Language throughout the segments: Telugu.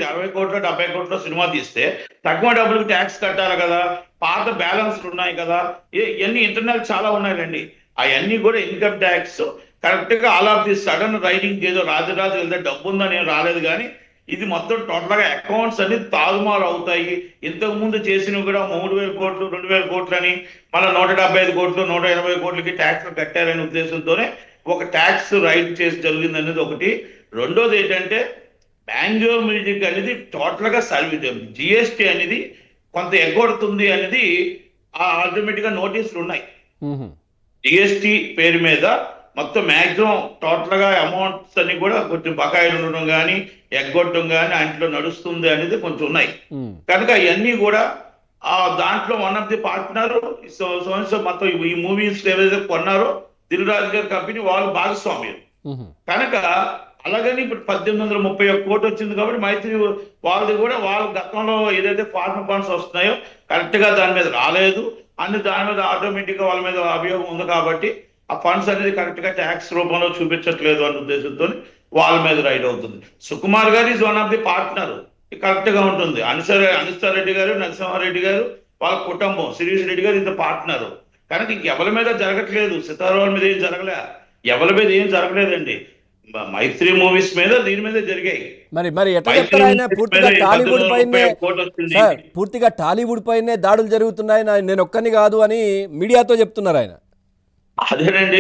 60 కోట్లు 70 కోట్లు సినిమా తీస్తే తక్కువ డబ్బులకు ట్యాక్స్ కట్టాలి కదా, పాత బ్యాలెన్స్లు ఉన్నాయి కదా, ఇవన్నీ ఇంటర్నల్ చాలా ఉన్నాయండి. అవన్నీ కూడా ఇన్కమ్ ట్యాక్స్ కరెక్ట్ గా all of the sudden riding ఏదో రాజరాజు వెళ్తే డబ్బు ఉందని ఏం రాలేదు. కానీ ఇది మొత్తం టోటల్ గా అకౌంట్స్ అన్ని తారుమారు అవుతాయి. ఇంతకు ముందు చేసినవి కూడా 3,000 కోట్లు 2,000 కోట్లు అని మళ్ళీ 175 కోట్లు 180 కోట్లకి ట్యాక్స్ కట్టారనే ఉద్దేశంతోనే ఒక ట్యాక్స్ రైడ్ చేసి జరిగింది అనేది ఒకటి. రెండోది ఏంటంటే మ్యాంగో మ్యూజిక్ అనేది టోటల్ గా సర్వీస్ జిఎస్టీ అనేది కొంత ఎగ్గొడుతుంది అనేది ఆటోమేటిక్ గా నోటీసులు ఉన్నాయి. జిఎస్టీ పేరు మీద మొత్తం మ్యాక్సిమం టోటల్ గా అమౌంట్స్ అన్ని కూడా కొంచెం బకాయిలు ఉండడం కానీ ఎగ్గొట్టడం కానీ అంట్లో నడుస్తుంది అనేది కొంచెం ఉన్నాయి. కనుక ఇవన్నీ కూడా దాంట్లో one of the partner so మొత్తం ఈ మూవీస్ ఏదైతే కొన్నారో దిల్ రాజు గారి కంపెనీ వాళ్ళు భాగస్వామ్యం. కనుక అలాగని ఇప్పుడు 1831 కోటి వచ్చింది కాబట్టి మైత్రి వాళ్ళది కూడా వాళ్ళ గతంలో ఏదైతే ఫార్మర్ ఫండ్స్ వస్తున్నాయో కరెక్ట్ గా దాని మీద రాలేదు అని దాని మీద ఆటోమేటిక్ గా వాళ్ళ మీద అభియోగం ఉంది కాబట్టి ఆ ఫండ్స్ అనేది కరెక్ట్ గా ట్యాక్స్ రూపంలో చూపించట్లేదు అనే ఉద్దేశంతో వాళ్ళ మీద రైడ్ అవుతుంది. సుకుమార్ గారు is one of the partner, correct గా ఉంటుంది. అనిస్తారెడ్డి గారు నరసింహారెడ్డి గారు వాళ్ళ కుటుంబం శిరీష్ రెడ్డి గారు ఇంత పార్ట్నర్. కనుక ఇంకెవరి మీద జరగట్లేదు, సితారాల మీద ఏం జరగలే, ఎవరి మీద ఏం జరగలేదండి. మైత్రి మూవీస్ మీద దీని మీద జరిగాయి. మరి ఎట్లా చెప్తారు ఆయన పూర్తిగా టాలీవుడ్ పైనే పూర్తిగా టాలీవుడ్ పైనే దాడులు జరుగుతున్నాయి నేను ఒక్కని కాదు అని మీడియాతో చెప్తున్నారు ఆయన. అదేనండి,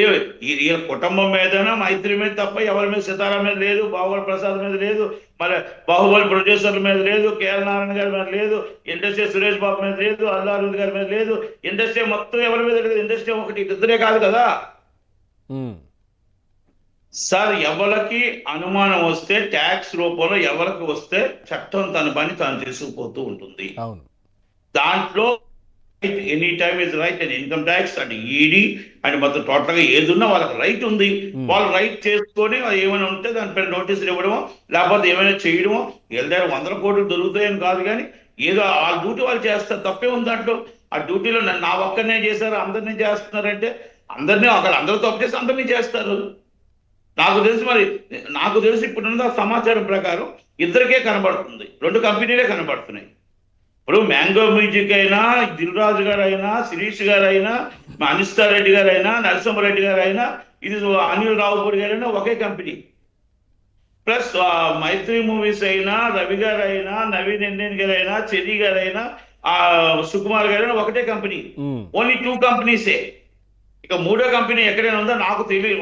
ఈ కుటుంబం మీదనా మైత్రి మీద తప్ప ఎవరి మీద సితారా మీద లేదు, బాహుబలి ప్రసాద్ మీద లేదు, మరి బాహుబలి ప్రొడ్యూసర్ల మీద లేదు, కేఎల్ నారాయణ గారి మీద లేదు, ఇండస్ట్రీ సురేష్ బాబు మీద లేదు, అల్లు అరవింద్ గారి మీద లేదు, ఇండస్ట్రీ మొత్తం ఎవరి మీద లేదు. ఇండస్ట్రీ ఒకటి ఇద్దరే కాదు కదా సార్. ఎవరికి అనుమానం వస్తే ట్యాక్స్ రూపంలో ఎవరికి వస్తే చట్టం తన పని తాను చేసుకుపోతూ ఉంటుంది. దాంట్లో any time is right and income tax and ED and మొత్తం టోటల్ గా ఏదున్నా వాళ్ళకి రైట్ ఉంది. వాళ్ళు రైట్ చేసుకొని ఏమైనా ఉంటే దానిపైన నోటీసులు ఇవ్వడమో లేకపోతే ఏమైనా చేయడమో వీళ్ళ దగ్గర 100 కోట్లు దొరుకుతాయని కాదు. కానీ ఏదో ఆ డ్యూటీ వాళ్ళు చేస్తారు, తప్పే ఉంది దాంట్లో. ఆ డ్యూటీలో నా ఒక్కరినే చేశారు అందరినీ చేస్తున్నారంటే అందరూ తప్పు చేసి అందరినీ చేస్తారు. నాకు తెలిసి ఇప్పుడున్న సమాచారం ప్రకారం ఇద్దరికే కనబడుతుంది, 2 కంపెనీలే కనబడుతున్నాయి. ఇప్పుడు మ్యాంగో మ్యూజిక్ అయినా, దిల్ రాజు గారు అయినా, శిరీష్ గారు అయినా, అనిస్తారెడ్డి గారు అయినా, నరసింహారెడ్డి గారు అయినా, ఇది అనిల్ రావుపూడి గారు అయినా ఒకే కంపెనీ. ప్లస్ మైత్రి మూవీస్ అయినా, రవి గారు అయినా, నవీన్ ఇండియన్ గారు అయినా, చెర్రీ గారు అయినా, సుకుమార్ గారు అయినా ఒకటే కంపెనీ. ఓన్లీ 2 కంపెనీసే. ఇక 3వ కంపెనీ ఎక్కడైనా ఉందో నాకు తెలియదు.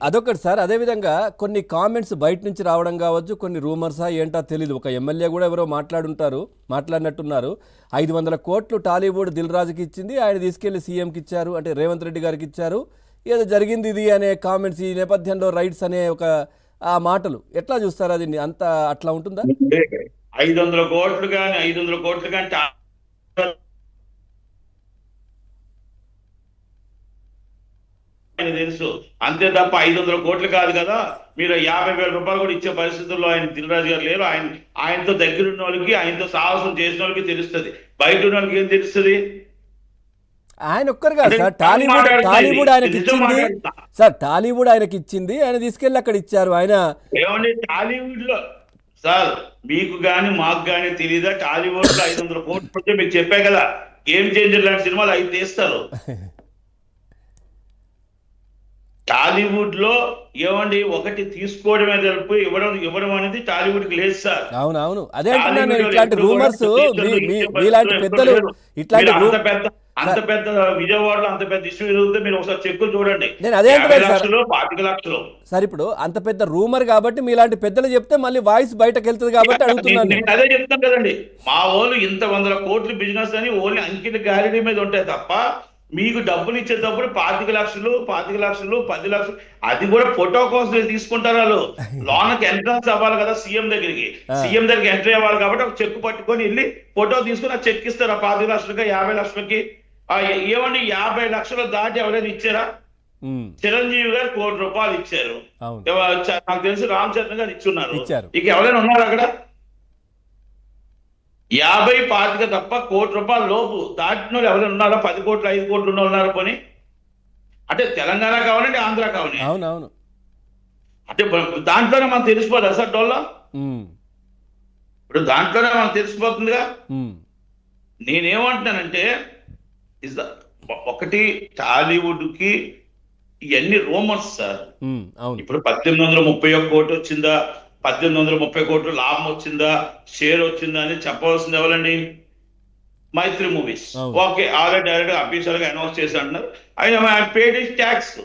అదొకటి సార్. అదే విధంగా కొన్ని కామెంట్స్ బయట నుంచి రావడం కావచ్చు, కొన్ని రూమర్సా ఏంటో తెలియదు. ఒక ఎమ్మెల్యే కూడా ఎవరో మాట్లాడినట్టున్నారు. 500 కోట్లు టాలీవుడ్ దిల్ రాజుకి ఇచ్చింది, ఆయన తీసుకెళ్లి సీఎంకి ఇచ్చారు, అంటే రేవంత్ రెడ్డి గారికి ఇచ్చారు, ఏదో జరిగింది ఇది అనే కామెంట్స్, ఈ నేపథ్యంలో రైట్స్ అనే ఒక ఆ మాటలు ఎట్లా చూస్తారు? అది అంత అట్లా ఉంటుందా? 500 కోట్లు కానీ 500 కోట్లు కానీ తెలుసు అంతే తప్ప 500 కోట్లు కాదు కదా. మీరు 50,000 రూపాయలు కూడా ఇచ్చే పరిస్థితుల్లో ఆయన దిల్ రాజు గారు లేరు. ఆయనతో దగ్గర ఉన్న వాళ్ళకి, ఆయనతో సాహసం చేసిన వాళ్ళకి తెలుస్తుంది, బయట ఉన్న వాళ్ళకి ఏం తెలుస్తుంది? ఆయన ఒక్కరు కాదు సార్, టాలీవుడ్ ఆయనకి ఇచ్చింది సార్, టాలీవుడ్ ఆయనకి ఇచ్చింది, ఆయన తీసుకెళ్ళి అక్కడ ఇచ్చారు. ఆయన ఏమండి టాలీవుడ్ లో సార్ మీకు గాని మాకు గాని తెలీదా? టాలీవుడ్ లో 500 కోట్లు మీకు చెప్పే కదా, గేమ్ చేంజర్ లాంటి సినిమాలు అవి తీస్తారు. టాలీవుడ్ లో ఏమండి ఒకటి తీసుకోవడమే తెలుపు, ఇవ్వడం అనేది టాలీవుడ్ కి లేదు సార్. అవునవును, అదే అంటున్నాను. ఇట్లాంటి రూమర్స్ మీలాంటి పెద్దలు ఇట్లాంటి అంత పెద్ద విజయవాడలో అంత పెద్ద ఇష్యూ జరుగుతుంది. మీరు ఒకసారి చెక్కులు చూడండి, నేను అదే 50 లక్షలు సార్. ఇప్పుడు అంత పెద్ద రూమర్ కాబట్టి మీలాంటి పెద్దలు చెప్తే మళ్ళీ వాయిస్ బయటకు వెళ్తుంది కాబట్టి అడుగుతున్నాను. నేను అదే చెప్తాను కదండి, మా వాళ్ళు ఇంత 100 కోట్లు బిజినెస్ అని ఓన్లీ అంకిత గ్యారెంటీ మీద ఉంటాయి తప్ప మీకు డబ్బులు ఇచ్చేటప్పుడు 25 లక్షలు 10 లక్షలు అది కూడా ఫోటో కోసం తీసుకుంటారు వాళ్ళు. లోనకి ఎంట్రన్స్ అవ్వాలి కదా సీఎం దగ్గరికి ఎంట్రీ అవ్వాలి కాబట్టి ఒక చెక్ పట్టుకొని వెళ్ళి ఫోటో తీసుకుని ఆ చెక్ ఇస్తారు. 25 లక్షలకి 50 లక్షలకి ఏమండి 50 లక్షలు దాటి ఎవరైనా ఇచ్చారా? చిరంజీవి గారు 1 కోటి రూపాయలు ఇచ్చారు, నాకు తెలిసి రామ్ చరణ్ గారు ఇచ్చున్నారు. ఇక ఎవరైనా ఉన్నారు అక్కడ? 50, 25 తప్ప 1 కోటి రూపాయల లోపు దాటిన వాళ్ళు ఎవరైనా ఉన్నారా? 10 కోట్లు 5 కోట్లు ఉన్నారు కొని. అంటే తెలంగాణ కావాలండి, ఆంధ్ర కావాలి. అవునవును, అంటే దాంట్లోనే మనం తెలిసిపోదు సార్ డోల్లా. ఉమ్, ఇప్పుడు దాంట్లోనే మనకు తెలిసిపోతుందిగా. ఉమ్, నేనేమంటున్నానంటే ఇస్ ఒకటి టాలీవుడ్ కి ఇవన్నీ రూమర్స్ సార్. అవును. ఇప్పుడు 1831 కోటి వచ్చిందా, 1830 కోట్లు లాభం వచ్చిందా, షేర్ వచ్చిందా అని చెప్పవలసింది ఎవరండి? మైత్రి మూవీస్. అవును. ఓకే, ఆల్రెడీ డైరెక్ట్ అఫీషియల్ గా అనౌన్స్ చేసి అంటున్నారు. ఆయన పేడ్ ట్యాక్స్.